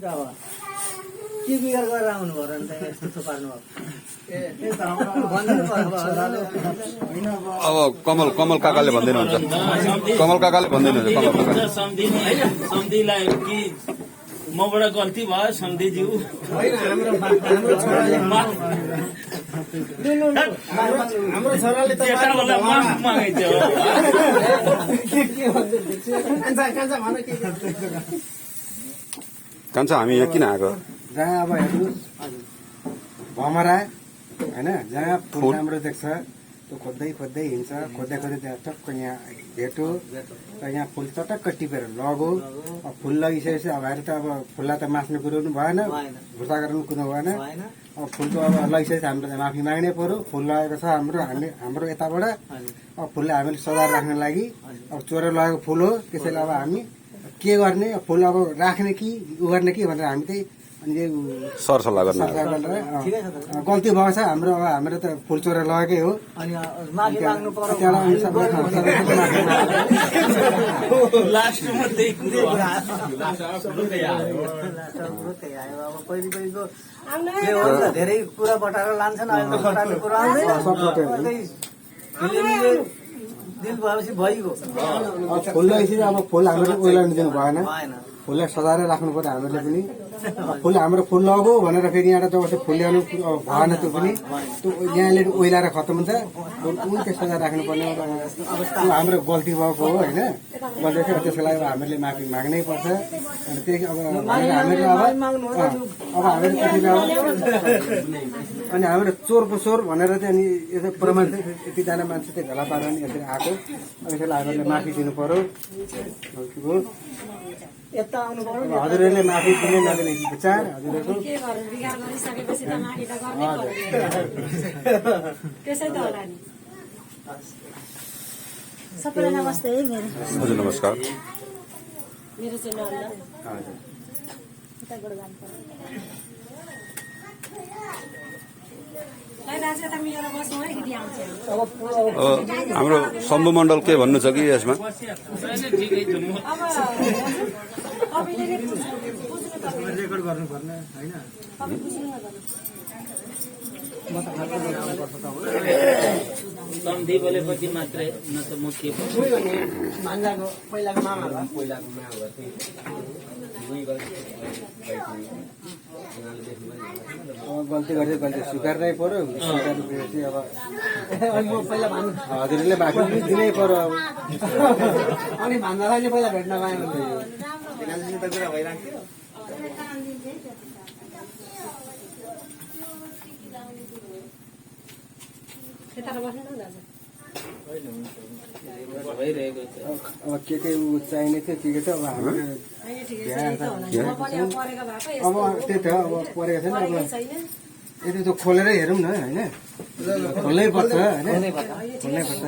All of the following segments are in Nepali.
के बिगार गरेर आउनु भयो नि त यस्तो थुपार्नु अब कमल काकाले भन्दिनुहुन्छ कमल काकाले सम्धिलाई कि मबाट गल्ती भयो सम्धिज्यू हाम्रो छोराले त कान्छा हामी यहाँ किन आएको जहाँ अब हेर्नु भमरा होइन जहाँ फुल राम्रो देख्छ त्यो खोज्दै हिँड्छ खोज्दै त्यहाँ टक्क यहाँ भेट्यो र यहाँ फुल चटक्क टिपेर लगो फुल लगिसकेपछि अब हेर त अब फुललाई त मास्ने कुरो पनि भएन भुर्ता गर्नु कुरो भएन अब फुलको अब लगिसकेपछि हामीले माफी माग्नै पर्यो फुल लगेको छ हाम्रो यताबाट अब फुललाई हामीले सजाएर राख्न लागि अब चोरेर लगेको फुल हो त्यसैले अब हामी के गर्ने फुल अब राख्ने कि उ गर्ने कि भनेर हामी चाहिँ अनि सरसल्लाह गर्न गल्ती भएको छ हाम्रो अब हाम्रो त फुल चोरेर लगेकै हो धेरै कुरा बटाएर लान्छन् दिल भएपछि भइगयो फुल लगाएपछि अब फुल हामीले ओइलाउनु दिनु भएन फुललाई सजाएर राख्नु पर्यो हामीले पनि फुल हाम्रो फुल लगो भनेर फेरि यहाँ त फुल ल्याउनु भएन त्यो पनि त्यो यहाँले ओइलाएर खत्तम हुन्छ उल्टै सजाएर राख्नुपर्ने हाम्रो गल्ती भएको हो होइन गल्ती थियो त्यसको लागि अब हामीले माफी माग्नै पर्छ अनि त्यही अब हामीले अब हामीले कतिले अनि हाम्रो चोरको चोर भनेर चाहिँ अनि यो प्रमाण चाहिँ यतिजना मान्छे चाहिँ भेला पारेर नि यसरी आएको यसलाई हामीले माफी दिनु पर्यो हजुरहरूले माफी दिने नदिने विचार हजुरहरूको सबैलाई नमस्ते है मेरो हजुर नमस्कार मेरो चाहिँ नन्द हजुर उताबाट जानु पर्यो हाम्रो शम्भु मण्डल के भन्नु छ कि यसमा रेकर्ड गर्नुपर्ने होइन सम्धि बोलेपछि मात्रै न त म के मान्जाको पहिलाको मामा अब गल्ती गर्दै गल्ती स्वीकार्नै पर्यो स्वीकार्नुपछि अब म पहिला भन्नु हजुरहरूले माफी दिनै पर्यो अब अनि भन्दालाई नै पहिला भेट्न पाएँ भने त कुरा भइराख्थ्यो भइरहेको छ अब के चाहिने थियो के छ अब हाम्रो अब त्यही त अब परेको छैन अब यति त खोलेर हेरौँ न होइन खोल्नै पर्छ होइन खोल्नै पर्छ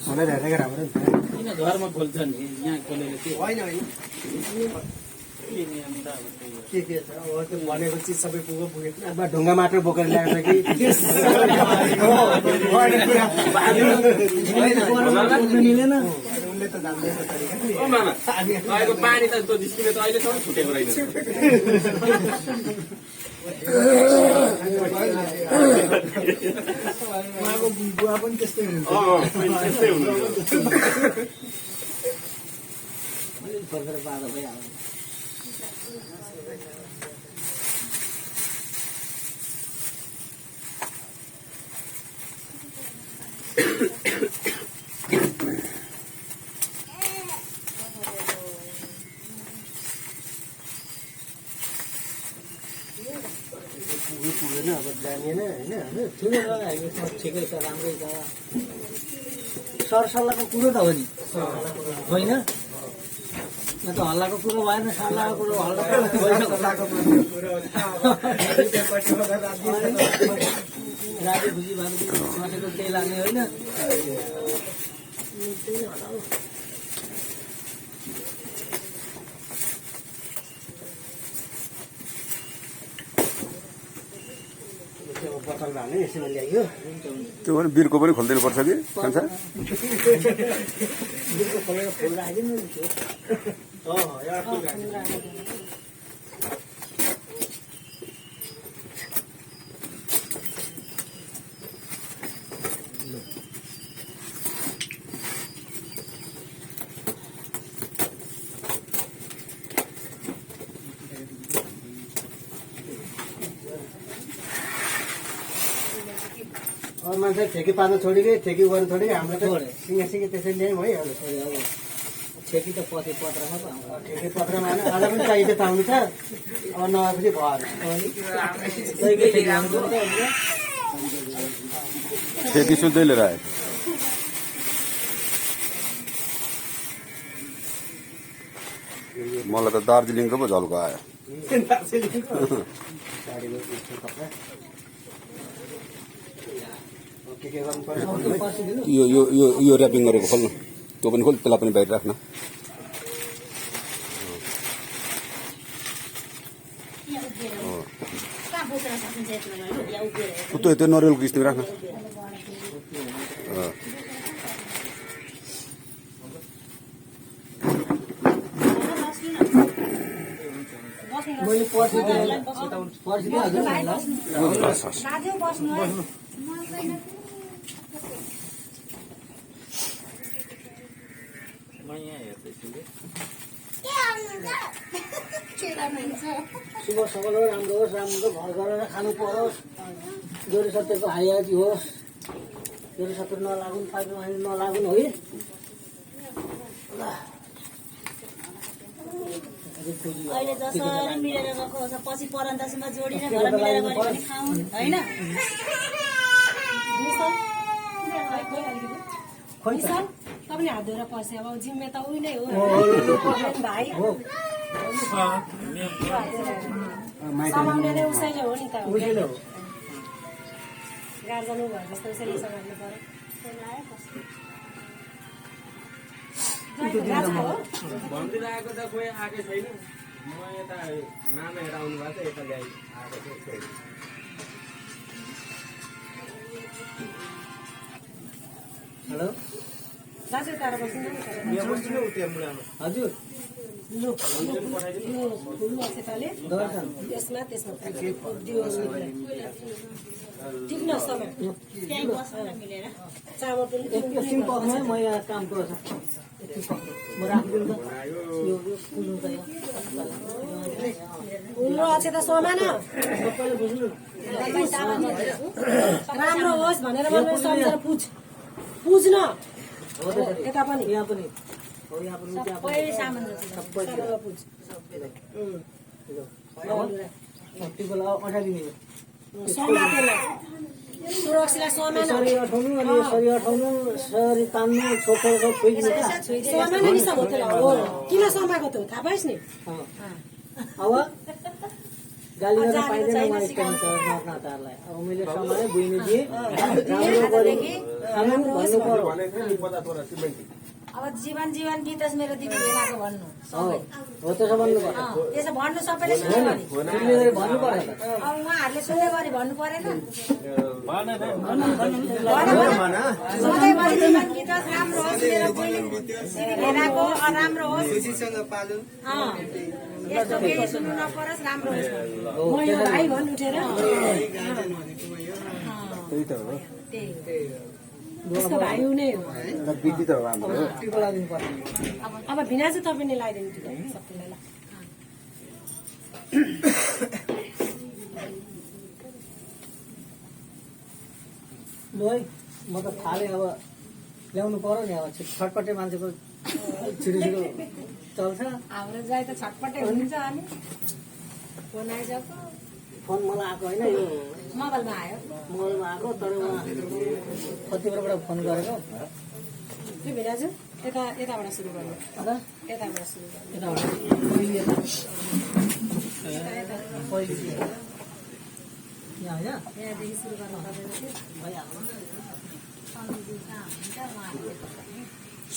खोलेर हेरेको राम्रो नि त किन घरमा खोल्छ नि यहाँ खोलेर के होइन के छ अब त्यो भनेको चिज सबै पुगेन अब ढुङ्गा मात्र बोकेर ल्याएको छ कि मिलेन पानी त निस्किने त अहिलेसम्म छुटेको रहेछ उहाँको बुवा पनि त्यस्तै हुन्छ फर्केर बाधा भइहाल्छ पुगेन अब जानिएन होइन ठिकै छ ठिकै छ राम्रै छ सरसल्लाहको कुरो त हो नि होइन न त हल्लाको कुरो भएन सल्लाहको कुरो हल्ला राति खुसी भएको केही लाने होइन बटल हाल्ने यसमा ल्याइयो त्यो पनि बिर्को पनि खोलिदिनु पर्छ कि कान्छा बिर्को खोलेर फुल राखिदिनु अरू मान्छे ठेकी पार्न छोडिदिए ठेकी गर्नु छोडिदिए हाम्रो त छोडे। सिँगे सिँगे त्यसरी ल्यायौँ है अब अब ठेकी त पछि पत्रमा पो आउँछ ठेकी पत्रमा होइन आज पनि चाहिएको त आउनु छ अब नआएपछि भयो कहिले ठेकी आउँछ त ठेकी सुत्दै लिएर आयो मलाई त दार्जिलिङको पो झल्को आयो के गर्नु पर्यो यो ऱ्यापिङ गरेको खोल्नु त्यो पनि खोल त्यसलाई पनि बाहिर राख्न त्यो नरिवलको किस्म राख्न मैले पर्सिदिइहाल्छु नि ल शुभ सफल होस् राम्रो होस् राम्रो घर गरेर खानु परोस् जोरी सत्यको हाइयाजी होस् जोरी सत्य नलागुन् पाइपमा नलागुन् है अहिले जसरी मिलेर गएको छ पछि परन्तसम्म जोडिने घर मिलेर गऱ्यो भने खाउन् होइन खोइ तपाईँले हात धोएर पस्यो अब जिम्मे त उही नै हो भाइ समाउने नै उसैले हो नि त गार्जन भए जस्तो उसैले समात्नु पर्यो भनिदिरहेको त कोही आएकै छैन म यता नाना हेर आउनु भएको छ यता ल्याइ आएको थियो हेलो दाजु तारा बस्नु हजुर यो फुल अक्षताले त्यसमा टिप्न समय त्यहीँ बस्न मिलेर चामल पनि एकछिन पक्नु है म यहाँ काम गर्छ म राखिदिनु त यो फुल्नु त फुल र अक्षता समान सबैले बुझ्नु राम्रो होस् भनेर मलाई सम्झेर पुज्न हो त्यसरी यता पनि यहाँ पनि हो यहाँ पनि त्यहाँ पनि सबै सामञ्जस्य सबै पुज टिको लगाऊ अठालिने समातेर सुरक्षालाई समान शरीर अठाउनु अनि शरीर अठाउनु शरीर तान्नु छोपेर छोइदिनु क्या समान नि सब होtel हो किन समाको त थाहा पाइस् नि अब गाली गर्न पाइँदैन मलाई नाताहरूलाई अब मैले समाए बुझ्नु दिएँ राम्रो गरेँ खानु भन्नु पर्यो अब जीवन गीत मेरो दिदी भेलाको भन्नु हो त्यसो भन्नु पर्यो त्यसो भन्नु सबैले सुन्यो भने सुन्ने भन्नु पर्यो अब उहाँहरूले सुन्ने गरी भन्नु परेन सधैँभरि जीवन गीत होस् राम्रो होस् मेरो दिदी भेलाको राम्रो होस् यस्तो केही सुन्नु नपरोस् राम्रो होस् म यो भाइ भन् उठेर त्यही त हो यस्तो भाइ हुने हो विधि त हो हाम्रो टिको लगाइदिनु पर्यो अब भिना चाहिँ तपाईँले लगाइदिनु सबैलाई ल लु है म त थालेँ अब ल्याउनु पर्यो नि अब छटपटे मान्छेको छिटो चल्छ हाम्रो जाइ त छटपटै हुन्छ अनि फोन आइसक्यो फोन मलाई आएको होइन यो मोबाइलमा आयो मोबाइलमा आएको तर उहाँ कतिबाट फोन गरेको त्यो भिनाजु यताबाट सुरु गर्नु अन्त यताबाट सुरु गर्नु यताबाट पहिले यहाँ होइन यहाँदेखि सुरु गर्नु पर्दैन थियो भइहाल्छ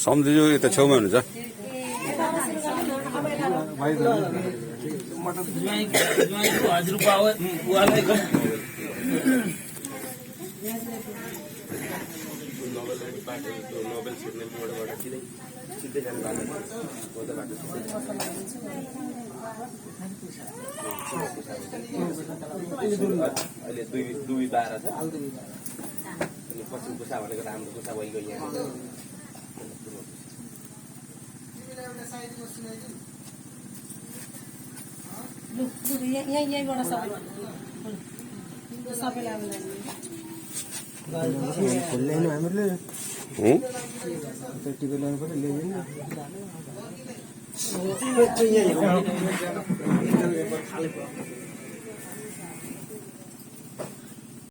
सम्झियो यता छेउमा हुनुहुन्छ ज्वाइँको हजुरबा उहाँलाई अहिले दुई 12 छ अनि पश्चिम कुसा भनेको राम्रो कुसा भइगयो यहाँ यहीँबाट सबैलाई फुल ल्याउनु हामीहरूले हुँ? टिपेर ल्याउनु पर्यो ल्याइदिनु खाले